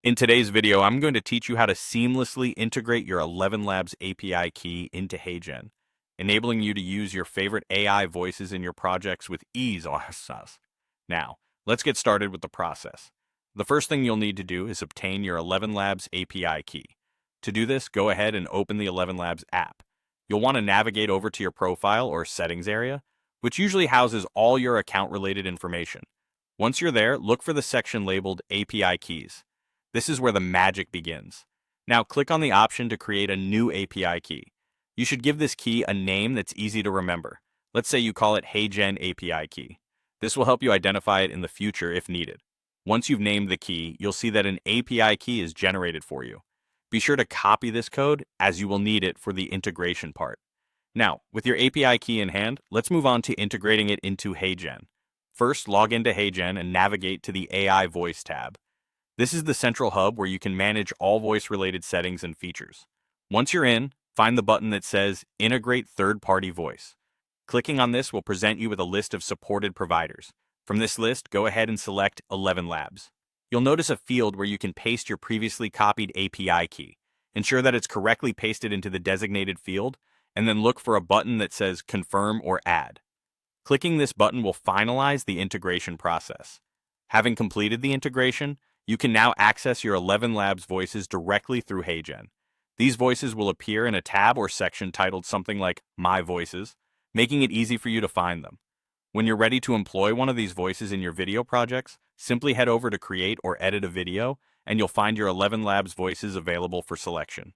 In today's video, I'm going to teach you how to seamlessly integrate your ElevenLabs API key into HeyGen, enabling you to use your favorite AI voices in your projects with ease. Now, let's get started with the process. The first thing you'll need to do is obtain your ElevenLabs API key. To do this, go ahead and open the ElevenLabs app. You'll want to navigate over to your profile or settings area, which usually houses all your account-related information. Once you're there, look for the section labeled API keys. This is where the magic begins. Now click on the option to create a new API key. You should give this key a name that's easy to remember. Let's say you call it HeyGen API key. This will help you identify it in the future if needed. Once you've named the key, you'll see that an API key is generated for you. Be sure to copy this code as you will need it for the integration part. Now, with your API key in hand, let's move on to integrating it into HeyGen. First, log into HeyGen and navigate to the AI Voice tab. This is the central hub where you can manage all voice-related settings and features. Once you're in, find the button that says Integrate Third-Party Voice. Clicking on this will present you with a list of supported providers. From this list, go ahead and select ElevenLabs. You'll notice a field where you can paste your previously copied API key. Ensure that it's correctly pasted into the designated field, and then look for a button that says Confirm or Add. Clicking this button will finalize the integration process. Having completed the integration, you can now access your ElevenLabs voices directly through HeyGen. These voices will appear in a tab or section titled something like My Voices, making it easy for you to find them. When you're ready to employ one of these voices in your video projects, simply head over to Create or Edit a Video, and you'll find your ElevenLabs voices available for selection.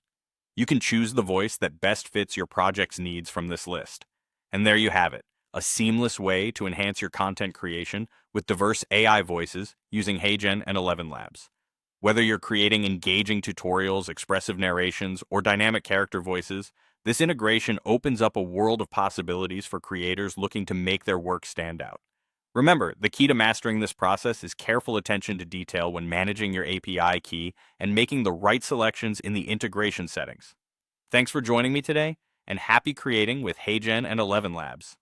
You can choose the voice that best fits your project's needs from this list. And there you have it, a seamless way to enhance your content creation with diverse AI voices using HeyGen and ElevenLabs. Whether you're creating engaging tutorials, expressive narrations, or dynamic character voices, this integration opens up a world of possibilities for creators looking to make their work stand out. Remember, the key to mastering this process is careful attention to detail when managing your API key and making the right selections in the integration settings. Thanks for joining me today, and happy creating with HeyGen and ElevenLabs.